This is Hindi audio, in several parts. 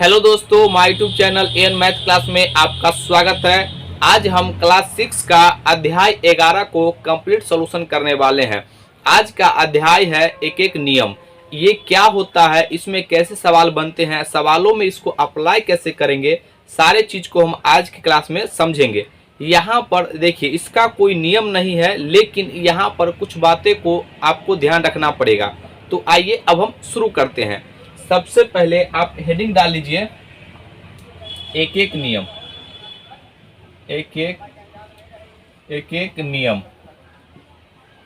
हेलो दोस्तों, my YouTube channel N math class में आपका स्वागत है। आज हम क्लास 6 का अध्याय 11 को कंप्लीट सॉल्यूशन करने वाले हैं। आज का अध्याय है एक एक नियम। ये क्या होता है, इसमें कैसे सवाल बनते हैं, सवालों में इसको अप्लाई कैसे करेंगे, सारे चीज को हम आज की क्लास में समझेंगे। यहाँ पर देखिए, इसका कोई नियम नहीं है, लेकिन यहाँ पर कुछ बातें को आपको ध्यान रखना पड़ेगा। तो आइए अब हम शुरू करते हैं। सबसे पहले आप हेडिंग डाल लीजिए एक एक नियम। एक एक नियम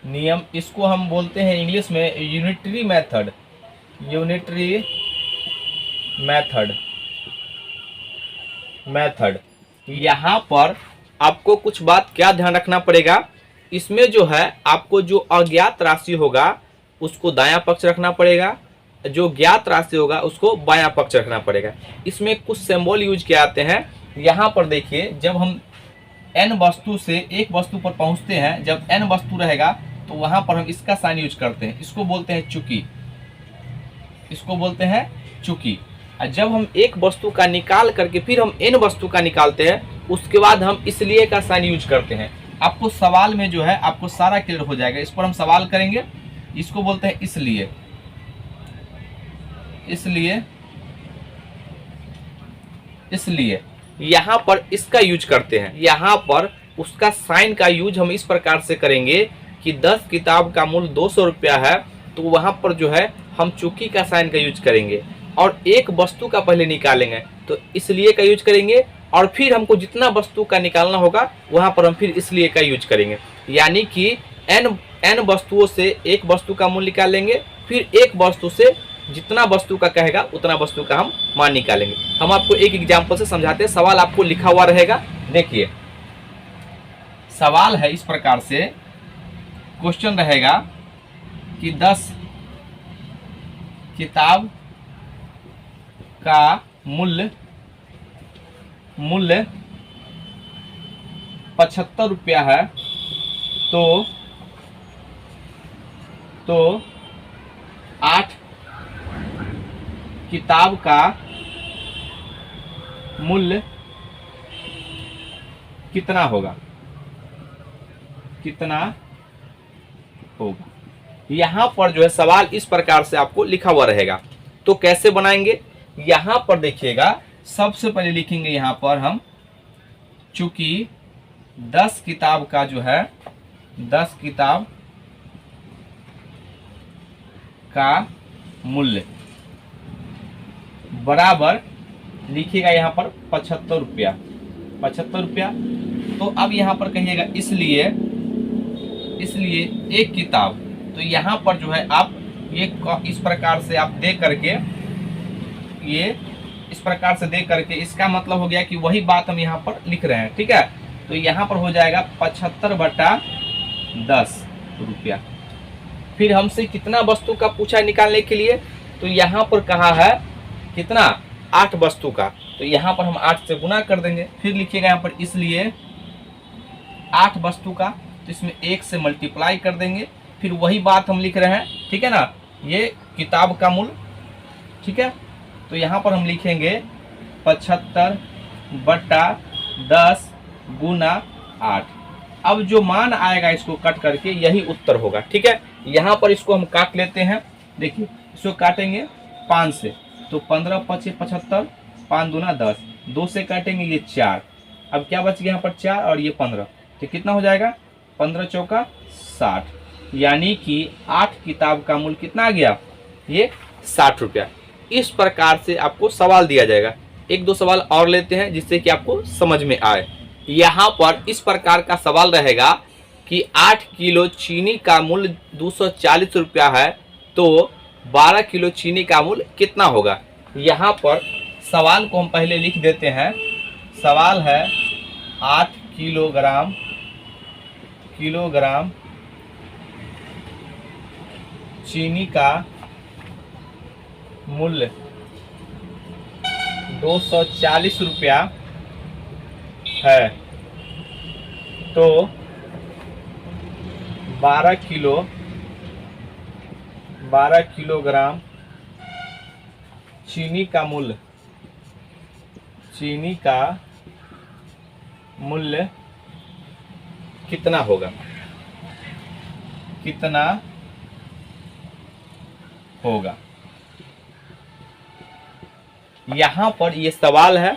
नियम इसको हम बोलते हैं इंग्लिश में यूनिटरी मेथड। यूनिटरी मेथड यहाँ पर आपको कुछ बात क्या ध्यान रखना पड़ेगा। इसमें जो है आपको जो अज्ञात राशि होगा उसको दायां पक्ष रखना पड़ेगा, जो ज्ञात राशि होगा उसको बायां पक्ष रखना पड़ेगा। इसमें कुछ सिंबल यूज किए जाते हैं। यहाँ पर देखिए, जब हम n वस्तु से एक वस्तु पर पहुंचते हैं, जब n वस्तु रहेगा तो वहां पर हम इसका साइन यूज करते हैं, इसको बोलते हैं चूकी। इसको बोलते हैं चूकी। और जब हम एक वस्तु का निकाल करके फिर हम n वस्तु का निकालते हैं, उसके बाद हम इसलिए का साइन यूज करते हैं। आपको सवाल में जो है आपको सारा क्लियर हो जाएगा। इस पर हम सवाल करेंगे, इसको बोलते हैं इसलिए। इसलिए यहाँ पर इसका यूज करते हैं। यहाँ पर उसका साइन का यूज हम इस प्रकार से करेंगे कि 10 किताब का मूल्य 200 रुपया है, तो वहाँ पर जो है हम चूकी का साइन का यूज करेंगे और एक वस्तु का पहले निकालेंगे तो इसलिए का यूज करेंगे, और फिर हमको जितना वस्तु का निकालना होगा वहाँ पर हम फिर इसलिए का यूज करेंगे। यानी कि n वस्तुओं से एक वस्तु का मूल्य निकालेंगे, फिर एक वस्तु से जितना वस्तु का कहेगा उतना वस्तु का हम मान निकालेंगे। हम आपको एक एग्जांपल से समझाते हैं। सवाल आपको लिखा हुआ रहेगा, देखिए सवाल है इस प्रकार से। क्वेश्चन रहेगा कि 10 किताब का मूल्य 75 रुपया है, तो 8 किताब का मूल्य कितना होगा। यहाँ पर जो है सवाल इस प्रकार से आपको लिखा हुआ रहेगा। तो कैसे बनाएंगे, यहाँ पर देखिएगा। सबसे पहले लिखेंगे यहाँ पर हम, चूंकि 10 किताब का जो है 10 किताब का मूल्य बराबर लिखिएगा यहाँ पर 75 रुपया। तो अब यहाँ पर कहिएगा इसलिए एक किताब। तो यहाँ पर जो है आप ये इस प्रकार से आप दे करके इसका मतलब हो गया कि वही बात हम यहाँ पर लिख रहे हैं, ठीक है। तो यहाँ पर हो जाएगा 75/10 रुपया। फिर हमसे कितना वस्तु का पूछा निकालने के लिए, तो यहाँ पर कहा है कितना, 8 वस्तु का। तो यहाँ पर हम 8 से गुना कर देंगे। फिर लिखिएगा यहाँ पर इसलिए 8 वस्तु का, तो इसमें 1 से मल्टीप्लाई कर देंगे। फिर वही बात हम लिख रहे हैं, ठीक है ना, ये किताब का मूल्य, ठीक है। तो यहाँ पर हम लिखेंगे 75/10 गुना 8। अब जो मान आएगा इसको कट करके यही उत्तर होगा, ठीक है। यहाँ पर इसको हम काट लेते हैं। देखिए इसको काटेंगे 5 से, तो 15 × 5 = 75, 5 दूना 10, 2 से काटेंगे ये 4। अब क्या बच गया यहाँ पर 4 और ये 15, तो कितना हो जाएगा, 15 चौका 60। यानी कि 8 किताब का मूल्य कितना आ गया, ये 60 रुपया। इस प्रकार से आपको सवाल दिया जाएगा। एक दो सवाल और लेते हैं जिससे कि आपको समझ में आए। यहाँ पर इस प्रकार का सवाल रहेगा कि 8 किलो चीनी का मूल्य 240 रुपया है, तो 12 किलो चीनी का मूल्य कितना होगा। यहाँ पर सवाल को हम पहले लिख देते हैं। सवाल है 8 किलोग्राम चीनी का मूल्य 240 रुपया है, तो 12 किलोग्राम चीनी का मूल्य चीनी का मूल्य कितना होगा, कितना होगा। यहां पर ये सवाल है,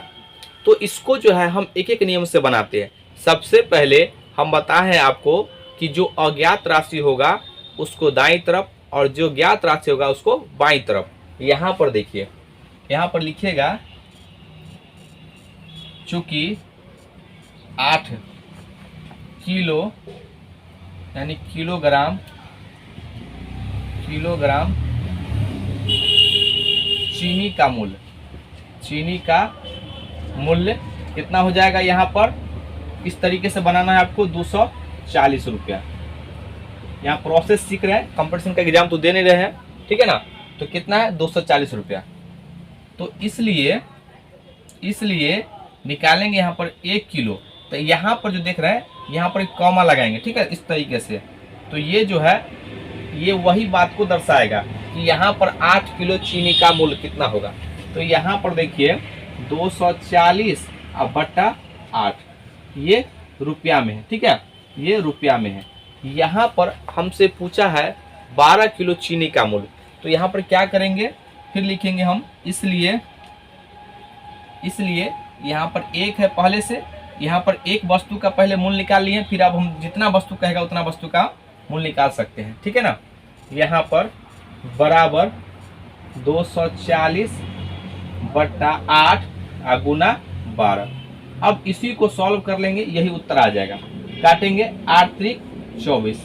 तो इसको जो है हम एक एक नियम से बनाते हैं। सबसे पहले हम बताए हैं आपको कि जो अज्ञात राशि होगा उसको दाईं तरफ और जो ज्ञात राशि होगा उसको बाईं तरफ। यहां पर देखिए, यहां पर लिखिएगा चूंकि 8 किलो यानी किलोग्राम चीनी का मूल्य कितना हो जाएगा। यहाँ पर इस तरीके से बनाना है आपको 240 रुपया। यहाँ प्रोसेस सीख रहे हैं, कंपटीशन का एग्जाम तो दे नहीं रहे हैं, ठीक है ना। तो कितना है 240 रुपया। तो इसलिए निकालेंगे यहाँ पर 1 किलो। तो यहाँ पर जो देख रहे हैं यहाँ पर एक कॉमा लगाएंगे, ठीक है, इस तरीके से। तो ये जो है ये वही बात को दर्शाएगा कि यहाँ पर 8 किलो चीनी का मूल्य कितना होगा। तो यहाँ पर देखिए 240 बटा 8 ये रुपया में है, ठीक है, ये रुपया में है। यहाँ पर हमसे पूछा है 12 किलो चीनी का मूल्य। तो यहाँ पर क्या करेंगे, फिर लिखेंगे हम इसलिए यहाँ पर एक है पहले से, यहाँ पर एक वस्तु का पहले मूल्य निकाल लिए, फिर अब हम जितना वस्तु कहेगा उतना वस्तु का मूल्य निकाल सकते हैं, ठीक है ना। यहाँ पर बराबर 240 बटा 8 गुना 12। अब इसी को सॉल्व कर लेंगे, यही उत्तर आ जाएगा। काटेंगे 8 त्रिक 24,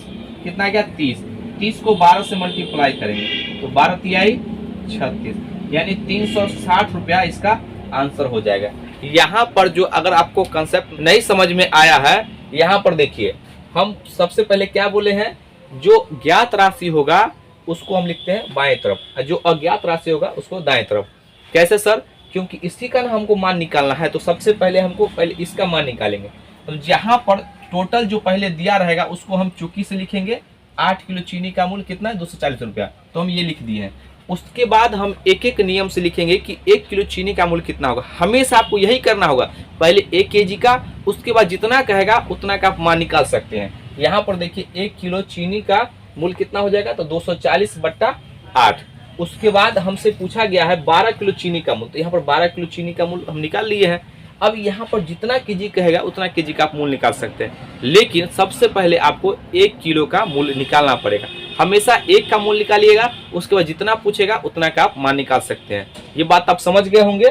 कितना क्या 30 को 12 से मल्टीप्लाई करेंगे तो 12 तिहाई 36, यानी 360 रुपया इसका आंसर हो जाएगा। यहाँ पर जो अगर आपको कंसेप्ट नहीं समझ में आया है, यहाँ पर देखिए हम सबसे पहले क्या बोले हैं, जो ज्ञात राशि होगा उसको हम लिखते हैं बाएं तरफ, जो अज्ञात राशि होगा उसको दाएं तरफ। कैसे सर, क्योंकि इसी का ना हमको मान निकालना है, तो सबसे पहले हमको पहले इसका मान निकालेंगे। तो जहां पर टोटल जो पहले दिया रहेगा उसको हम चुकी से लिखेंगे। 8 किलो चीनी का मूल्य कितना है 240 रुपया, तो हम ये लिख दिए हैं। उसके बाद हम एक एक नियम से लिखेंगे कि 1 किलो चीनी का मूल्य कितना होगा। हमेशा आपको यही करना होगा, पहले 1 केजी का, उसके बाद जितना कहेगा उतना का आप मान निकाल सकते हैं। यहाँ पर देखिए 1 किलो चीनी का मूल्य कितना हो जाएगा, तो 240 बट्टा 8। उसके बाद हमसे पूछा गया है 12 किलो चीनी का मूल्य, तो यहाँ पर 12 किलो चीनी का मूल्य हम निकाल लिए हैं। अब यहाँ पर जितना केजी कहेगा उतना केजी का आप मूल्य निकाल सकते हैं, लेकिन सबसे पहले आपको 1 किलो का मूल्य निकालना पड़ेगा। हमेशा 1 का मूल्य निकालिएगा, उसके बाद जितना पूछेगा उतना का आप मान निकाल सकते हैं। ये बात आप समझ गए होंगे।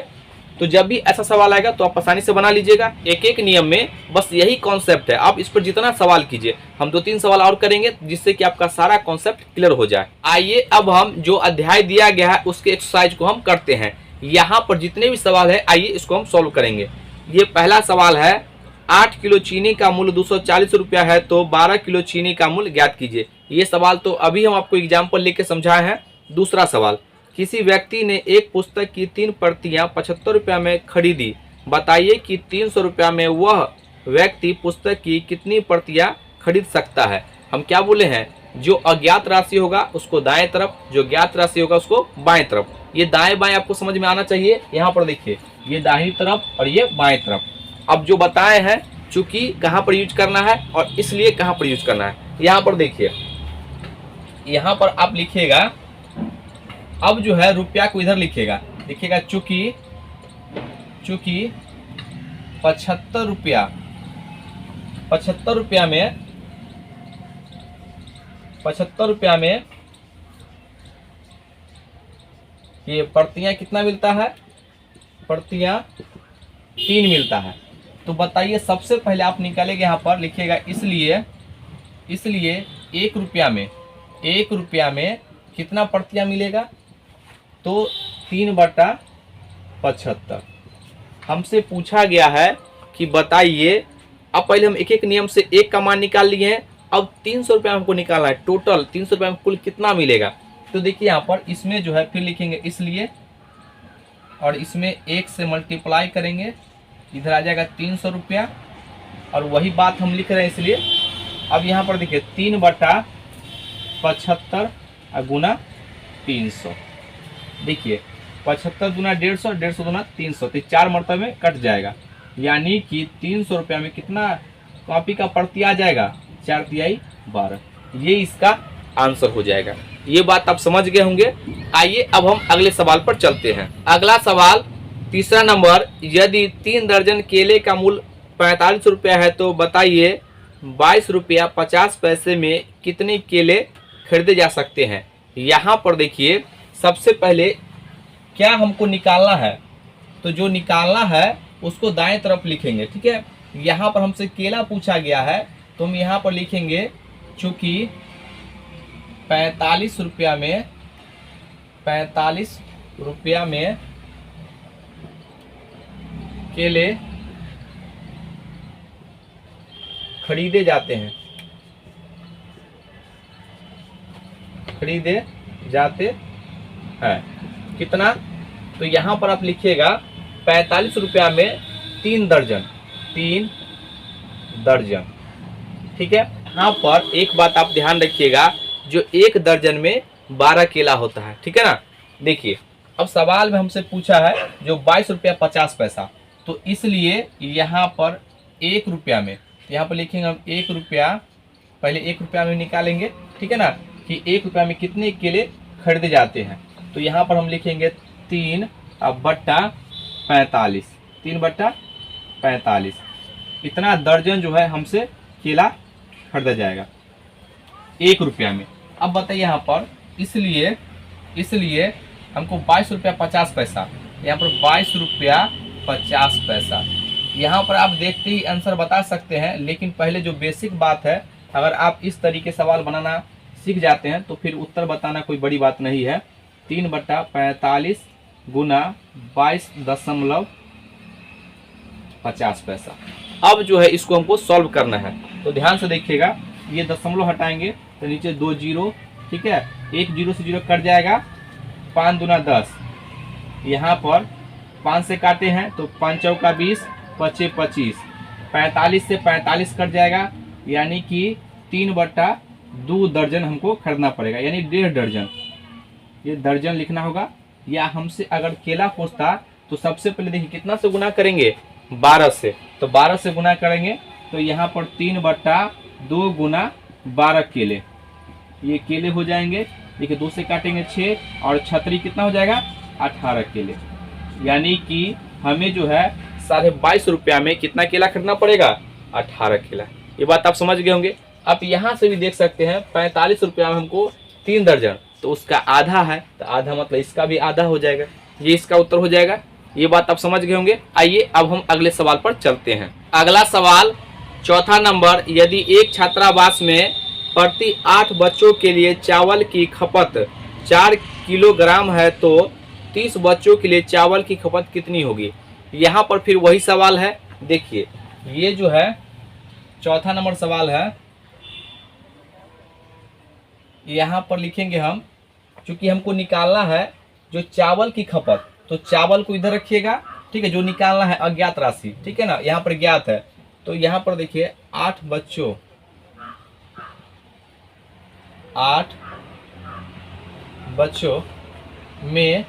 तो जब भी ऐसा सवाल आएगा तो आप आसानी से बना लीजिएगा। एक एक नियम में बस यही कॉन्सेप्ट है, आप इस पर जितना सवाल कीजिए। हम 2-3 सवाल और करेंगे जिससे कि आपका सारा कॉन्सेप्ट क्लियर हो जाए। आइए अब हम जो अध्याय दिया गया है उसके एक्सरसाइज को हम करते हैं। यहाँ पर जितने भी सवाल है आइए इसको हम सॉल्व करेंगे। ये पहला सवाल है, 8 किलो चीनी का मूल्य 240 रुपया है, तो 12 किलो चीनी का मूल्य ज्ञात कीजिए। ये सवाल तो अभी हम आपको एग्जाम्पल लेके समझाए हैं। दूसरा सवाल, किसी व्यक्ति ने एक पुस्तक की 3 प्रतियां 75 रुपया में खरीदी, बताइए कि 300 रुपया में वह व्यक्ति पुस्तक की कितनी प्रतियां खरीद सकता है। हम क्या बोले हैं, जो अज्ञात राशि होगा उसको दाएं तरफ, जो ज्ञात राशि होगा उसको बाएं तरफ। ये दाएं बाएं आपको समझ में आना चाहिए। यहाँ पर देखिए ये दाहिनी तरफ और ये बाएं तरफ। अब जो बताए हैं चूंकि कहाँ पर यूज करना है और इसलिए कहाँ पर यूज करना है, यहाँ पर देखिए, यहाँ पर आप लिखिएगा। अब जो है रुपया को इधर लिखिएगा, लिखिएगा चूंकि 75 रुपया में ये प्रतियां कितना मिलता है, प्रतियां 3 मिलता है। तो बताइए सबसे पहले आप निकालेंगे, यहाँ पर लिखिएगा इसलिए 1 रुपया में कितना प्रतियां मिलेगा, तो 3/75। हमसे पूछा गया है कि बताइए, अब पहले हम एक एक नियम से 1 का मान निकाल लिए हैं, अब 300 रुपया हमको निकालना है। टोटल 300 रुपया में कुल कितना मिलेगा। तो देखिए यहाँ पर इसमें जो है फिर लिखेंगे इसलिए, और इसमें 1 से मल्टीप्लाई करेंगे, इधर आ जाएगा 300 रुपया, और वही बात हम लिख रहे हैं इसलिए। अब यहाँ पर देखिए 3/75 गुना 300। देखिए 75 दूना 150, 150 दूना 300, तो 4 मरतबे में कट जाएगा। यानी कि 300 रुपया में कितना कॉपी का प्रति आ जाएगा, 4 तिहाई 12। ये इसका आंसर हो जाएगा। ये बात आप समझ गए होंगे। आइए अब हम अगले सवाल पर चलते हैं। अगला सवाल तीसरा नंबर, यदि 3 दर्जन केले का मूल्य 45 रुपया है तो बताइए 22 रुपया 50 पैसे में कितने केले खरीदे जा सकते हैं। यहाँ पर देखिए सबसे पहले क्या हमको निकालना है, तो जो निकालना है उसको दाएं तरफ लिखेंगे, ठीक है। यहाँ पर हमसे केला पूछा गया है तो हम यहाँ पर लिखेंगे चूंकि 45 रुपया में केले खरीदे जाते हैं, कितना, तो यहाँ पर आप लिखिएगा 45 रुपया में 3 दर्जन, ठीक है। यहाँ पर एक बात आप ध्यान रखिएगा, जो 1 दर्जन में 12 केला होता है, ठीक है ना। देखिए अब सवाल में हमसे पूछा है जो 22 रुपया 50 पैसा, तो इसलिए यहाँ पर 1 रुपया में, यहाँ पर लिखेंगे हम 1 रुपया, पहले 1 रुपया में निकालेंगे, ठीक है ना, कि 1 रुपया में कितने केले खरीदे जाते हैं। तो यहाँ पर हम लिखेंगे 3 बट्टा 45, इतना दर्जन जो है हमसे केला खरीदा जाएगा 1 रुपया में। अब बताइए यहाँ पर इसलिए हमको 22 रुपया 50 पैसा, यहाँ पर 22 रुपया 50 पैसा। यहाँ पर आप देखते ही आंसर बता सकते हैं, लेकिन पहले जो बेसिक बात है, अगर आप इस तरीके सवाल बनाना सीख जाते हैं तो फिर उत्तर बताना कोई बड़ी बात नहीं है। 3 बट्टा 45 गुना 22.50 पैसा। अब जो है इसको हमको सॉल्व करना है, तो ध्यान से देखिएगा, ये दशमलव हटाएंगे तो नीचे 2 जीरो, ठीक है, 1 जीरो से जीरो कट जाएगा, 5 दूना 10, यहाँ पर 5 से काटे हैं तो 5 चौका 20, 5 25, 45 से 45 कट जाएगा, यानी कि 3 बट्टा 2 दर्जन हमको खरीदना पड़ेगा, यानी 1.5 दर्जन। ये दर्जन लिखना होगा। या हमसे अगर केला पूछता तो सबसे पहले देखिए कितना से गुना करेंगे, 12 से, तो 12 से गुना करेंगे तो यहाँ पर 3 बट्टा 2 गुना 12 केले, ये केले हो जाएंगे। देखिए 2 से काटेंगे 6 और छतरी कितना हो जाएगा, 18 केले। यानी कि हमें जो है 22.5 रुपया में कितना केला खरीदना पड़ेगा, 18 केला। ये बात आप समझ गए होंगे। आप यहाँ से भी देख सकते हैं 45 रुपया में हमको 3 दर्जन, तो उसका आधा है, तो आधा मतलब इसका भी आधा हो जाएगा, ये इसका उत्तर हो जाएगा। ये बात आप समझ गए होंगे। आइए अब हम अगले सवाल पर चलते हैं। अगला सवाल चौथा नंबर, यदि एक छात्रावास में प्रति 8 बच्चों के लिए चावल की खपत 4 किलोग्राम है तो 30 बच्चों के लिए चावल की खपत कितनी होगी। यहाँ पर फिर वही सवाल है। देखिए ये जो है चौथा नंबर सवाल है, यहाँ पर लिखेंगे हम, चूंकि हमको निकालना है जो चावल की खपत, तो चावल को इधर रखिएगा, ठीक है। जो निकालना है अज्ञात राशि, ठीक है ना, यहाँ पर ज्ञात है, तो यहाँ पर देखिए 8 बच्चों में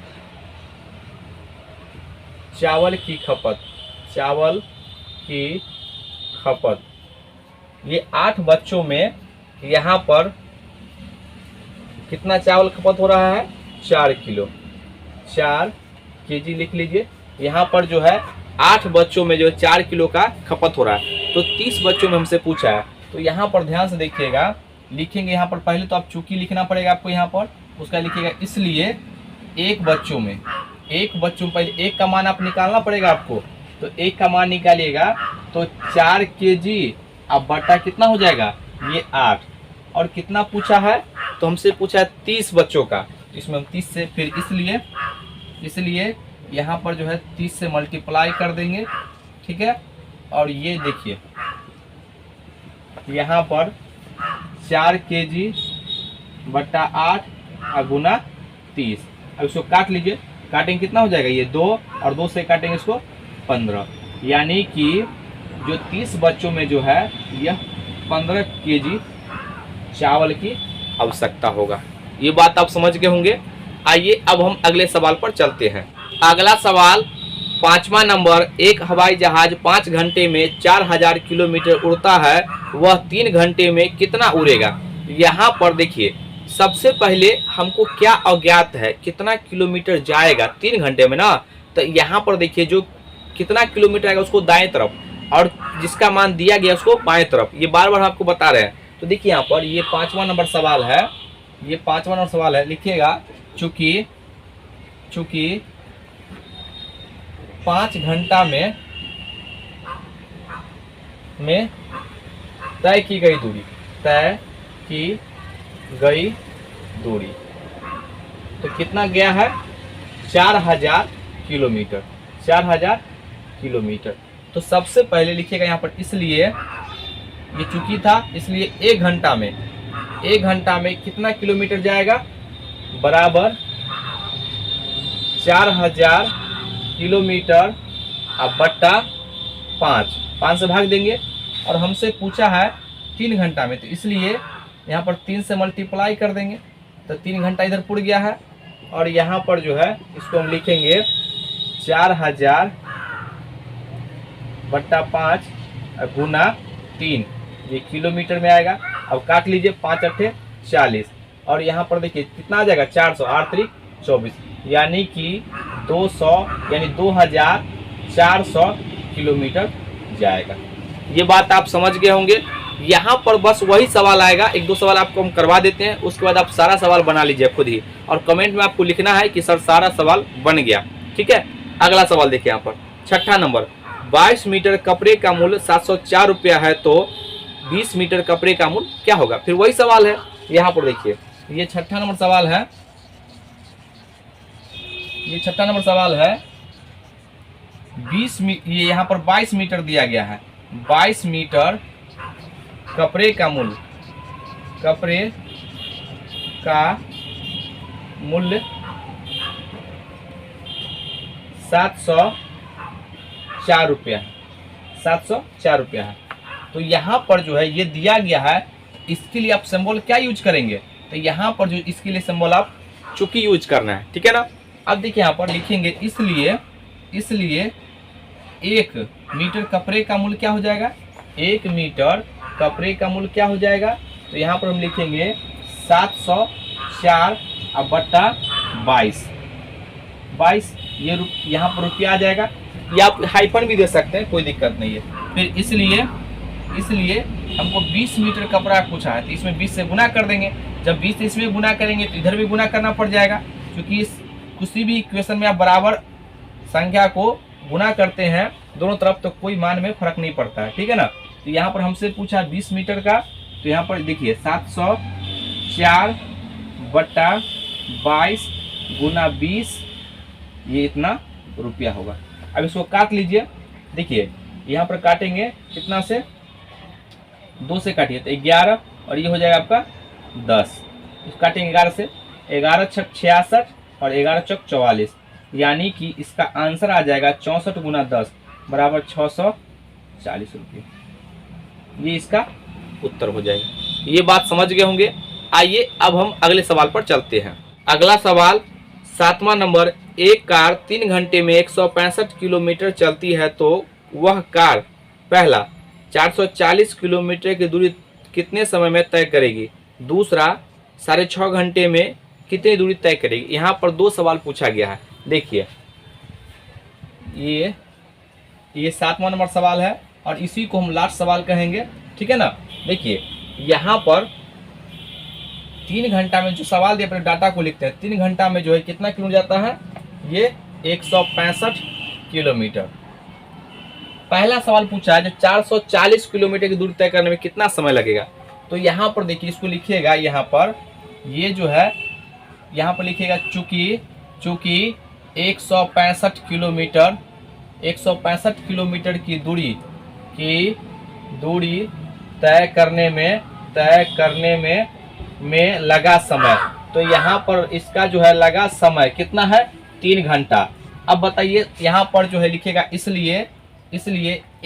चावल की खपत, ये 8 बच्चों में यहाँ पर कितना चावल खपत हो रहा है, 4 किलो, 4 केजी लिख लीजिए। यहाँ पर जो है 8 बच्चों में जो 4 किलो का खपत हो रहा है, तो 30 बच्चों में हमसे पूछा है। तो यहाँ पर ध्यान से देखिएगा, लिखेंगे यहाँ पर पहले तो आप चूंकि लिखना पड़ेगा आपको, यहाँ पर उसका लिखिएगा, इसलिए 1 बच्चों में पहले 1 का मान आप निकालना पड़ेगा आपको, तो 1 का मान निकालिएगा तो 4 केजी, अब बटा कितना हो जाएगा, ये 8, और कितना पूछा है, तो हमसे पूछा है 30 बच्चों का, इसमें हम 30 से फिर इसलिए यहाँ पर जो है 30 से मल्टीप्लाई कर देंगे, ठीक है। और ये देखिए यहाँ पर 4 केजी बट्टा 8 गुना 30, अब इसको काट लीजिए, काटेंगे कितना हो जाएगा, ये 2 और 2 से काटेंगे इसको 15, यानी कि जो 30 बच्चों में जो है यह 15 केजी चावल की आवश्यकता होगा। ये बात आप समझ गए होंगे। आइए अब हम अगले सवाल पर चलते हैं। अगला सवाल 5वां नंबर, एक हवाई जहाज 5 घंटे में 4000 किलोमीटर उड़ता है, वह 3 घंटे में कितना उड़ेगा। यहाँ पर देखिए सबसे पहले हमको क्या अज्ञात है, कितना किलोमीटर जाएगा 3 घंटे में ना। तो यहाँ पर देखिए जो कितना किलोमीटर आएगा उसको दाएं तरफ और जिसका मान दिया गया उसको बाएं तरफ, ये बार बार आपको बता रहे हैं। तो देखिए यहाँ पर ये 5वां नंबर सवाल है, ये 5वां नंबर सवाल है, लिखिएगा चूंकि 5 घंटा में तय की गई दूरी, तो कितना गया है 4000 किलोमीटर, 4000 किलोमीटर। तो सबसे पहले लिखिएगा यहाँ पर, इसलिए ये चूंकि था इसलिए 1 घंटा में कितना किलोमीटर जाएगा, बराबर 4000 किलोमीटर अब बट्टा 5 से भाग देंगे। और हमसे पूछा है 3 घंटा में, तो इसलिए यहाँ पर 3 से मल्टीप्लाई कर देंगे, तो 3 घंटा इधर पुड़ गया है। और यहाँ पर जो है इसको हम लिखेंगे 4000 बट्टा 5 गुना 3, ये किलोमीटर में आएगा। अब काट लीजिए, 5 अट्ठे 40 और यहाँ पर देखिए कितना आ जाएगा 400, 8 त्रिक 24, यानी कि 200 यानी 2400 किलोमीटर जाएगा। ये बात आप समझ गए होंगे। यहाँ पर बस वही सवाल आएगा, 1-2 सवाल आपको हम करवा देते हैं, उसके बाद आप सारा सवाल बना लीजिए खुद ही, और कमेंट में आपको लिखना है कि सर सारा सवाल बन गया। ठीक है, अगला सवाल देखिए यहाँ पर 6ठा नंबर, 22 मीटर कपड़े का मूल्य 704 रुपया है, तो 20 मीटर कपड़े का मूल्य क्या होगा। फिर वही सवाल है, यहाँ पर देखिए ये 6ठा नंबर सवाल है, ये 6ठा नंबर सवाल है। 20 ये यहाँ पर 22 मीटर दिया गया है, 22 मीटर कपड़े का मूल्य 704 रुपया है, 704 रुपया है। तो यहाँ पर जो है ये दिया गया है, इसके लिए आप सिंबल क्या यूज करेंगे, तो यहाँ पर जो इसके लिए सिंबल आप चूंकि यूज करना है। ठीक है ना। अब देखिए यहाँ पर लिखेंगे इसलिए 1 मीटर कपड़े का मूल्य क्या हो जाएगा, 1 मीटर कपड़े का मूल्य क्या हो जाएगा, तो यहाँ पर हम लिखेंगे 704 अब बट्टा 22, ये यहाँ पर रुपया आ जाएगा, या आप हाइफन भी दे सकते हैं, कोई दिक्कत नहीं है। फिर इसलिए हमको 20 मीटर कपड़ा पूछा है, तो इसमें 20 से गुना कर देंगे। जब 20 से इसमें गुना करेंगे तो इधर भी गुना करना पड़ जाएगा, क्योंकि किसी भी इक्वेशन में आप बराबर संख्या को गुना करते हैं दोनों तरफ, तो कोई मान में फर्क नहीं पड़ता है। ठीक है ना। तो यहाँ पर हमसे पूछा 20 मीटर का, तो यहाँ पर देखिए 704 बट्टा 22 गुना 20, ये इतना रुपया होगा। अब इसको काट लीजिए, देखिए यहाँ पर काटेंगे कितना से, 2 से काटिए तो 11, और ये हो जाएगा आपका 10, काटेंगे 11 से, 11 छक 66 और 11 चौक 44, यानी कि इसका आंसर आ जाएगा 64 गुना 10 बराबर 640 रुपये। ये इसका उत्तर हो जाएगा। ये बात समझ गए होंगे। आइए अब हम अगले सवाल पर चलते हैं। अगला सवाल 7वां नंबर, एक कार 3 घंटे में 165 किलोमीटर चलती है, तो वह कार पहला 440 किलोमीटर की दूरी कितने समय में तय करेगी, दूसरा 6.5 घंटे में कितनी दूरी तय करेगी। यहाँ पर 2 सवाल पूछा गया है। देखिए ये 7वां नंबर सवाल है और इसी को हम लास्ट सवाल कहेंगे। ठीक है ना। देखिए यहाँ पर 3 घंटा में जो सवाल दिया, अपने डाटा को लिखते हैं, 3 घंटा में जो है कितना किलोमीटर जाता है, ये 165 किलोमीटर। पहला सवाल पूछा है जो 440 किलोमीटर की दूरी तय करने में कितना समय लगेगा। तो यहाँ पर देखिए इसको लिखिएगा, यहाँ पर ये जो है यहाँ पर लिखिएगा चूंकि 165 किलोमीटर की दूरी तय करने में लगा समय, तो यहाँ पर इसका जो है लगा समय कितना है, 3 घंटा। अब बताइए यहाँ पर जो है लिखेगा इसलिए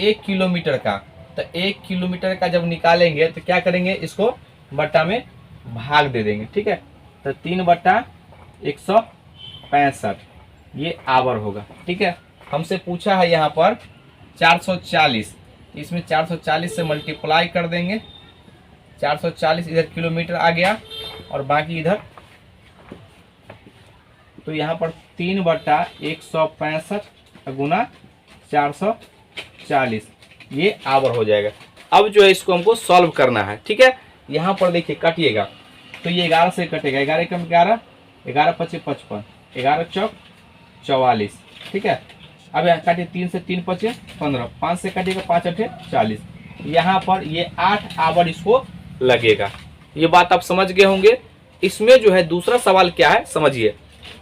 1 किलोमीटर का, तो 1 किलोमीटर का जब निकालेंगे तो क्या करेंगे, इसको बट्टा में भाग दे देंगे। ठीक है, तो 3 बट्टा 100 365 ये आवर होगा। ठीक है, हमसे पूछा है यहाँ पर 440, इसमें 440 से मल्टीप्लाई कर देंगे। 440 इधर किलोमीटर आ गया और बाकी इधर, तो यहाँ पर 3/165 गुना 440 ये आवर हो जाएगा। अब जो है इसको हमको सॉल्व करना है। ठीक है, यहाँ पर देखिए काटिएगा तो ये 11 से कटेगा, 11 कम 11, 11 पचे 55, 11 चौक 44। ठीक है, अब यहाँ काटिए 3 से 3 पचे 15, 5 से काटिएगा 5 अठे 40। यहाँ पर ये 8 आवर इसको लगेगा। ये बात आप समझ गए होंगे। इसमें जो है दूसरा सवाल क्या है समझिए।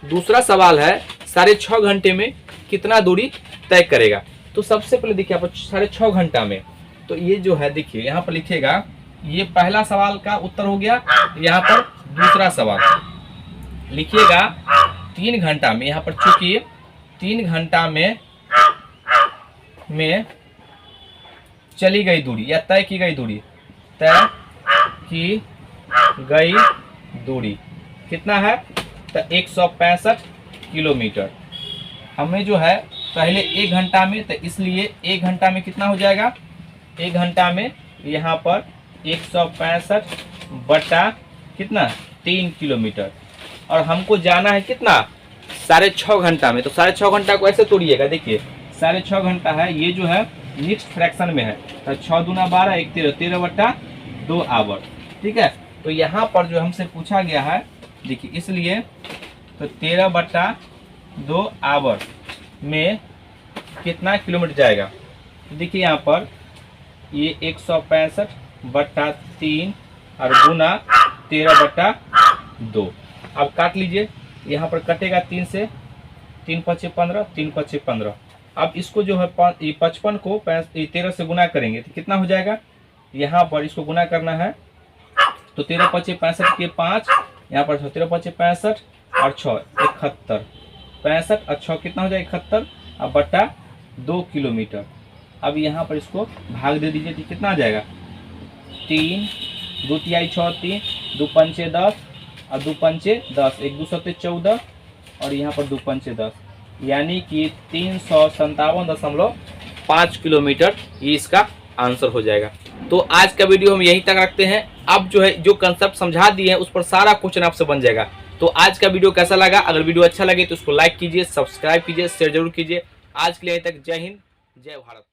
दूसरा सवाल है 6.5 घंटे में कितना दूरी तय करेगा। तो सबसे पहले देखिए यहाँ पर 6.5 घंटा में, तो ये जो है देखिए यहाँ पर लिखेगा, ये पहला सवाल का उत्तर हो गया। यहाँ पर दूसरा सवाल लिखिएगा 3 घंटा में। यहाँ पर चूंकि 3 घंटा में चली गई दूरी या तय की गई दूरी, तय की गई दूरी कितना है, तो 165 किलोमीटर। हमें जो है पहले 1 घंटा में, तो इसलिए 1 घंटा में कितना हो जाएगा, 1 घंटा में यहाँ पर 165 बटा कितना 3 किलोमीटर। और हमको जाना है कितना 6.5 घंटा में। तो 6.5 घंटा को ऐसे तोड़िएगा, देखिए 6.5 घंटा है, ये जो है मिक्स फ्रैक्शन में है, तो 6 दूना 12, 1 13, 13 बटा 2 आवर। ठीक है, तो यहाँ पर जो हमसे पूछा गया है देखिए, इसलिए तो 13 बटा 2 आवर में कितना किलोमीटर जाएगा। देखिए यहाँ पर ये 165 बटा 3 और गुना 13 बटा 2। अब काट लीजिए, यहाँ पर कटेगा 3 से, 3 पचे 15, 3 पचे 15। अब इसको जो है 55 को 13 से गुना करेंगे तो कितना हो जाएगा, यहाँ पर इसको गुना करना है तो 13 पचे 65 के 5, यहाँ पर 13 पचे 65 और 6 71, 65 और 6 कितना हो जाएगा 71 अब बटा 2 किलोमीटर। अब यहाँ पर इसको भाग दे दीजिए तो कितना आ जाएगा, 3 2 तिहाई 6 3, 2 पंचे 10 और 2 पंचे 10, 1 2 सत्ते 14 और यहाँ पर 2 पंचे 10, यानी कि 357.5 किलोमीटर ये इसका आंसर हो जाएगा। तो आज का वीडियो हम यहीं तक रखते हैं। अब जो है जो कंसेप्ट समझा दिए हैं उस पर सारा क्वेश्चन आपसे बन जाएगा। तो आज का वीडियो कैसा लगा, अगर वीडियो अच्छा लगे तो उसको लाइक कीजिए, सब्सक्राइब कीजिए, शेयर जरूर कीजिए। आज के लिए यहीं तक, जय हिंद जय भारत।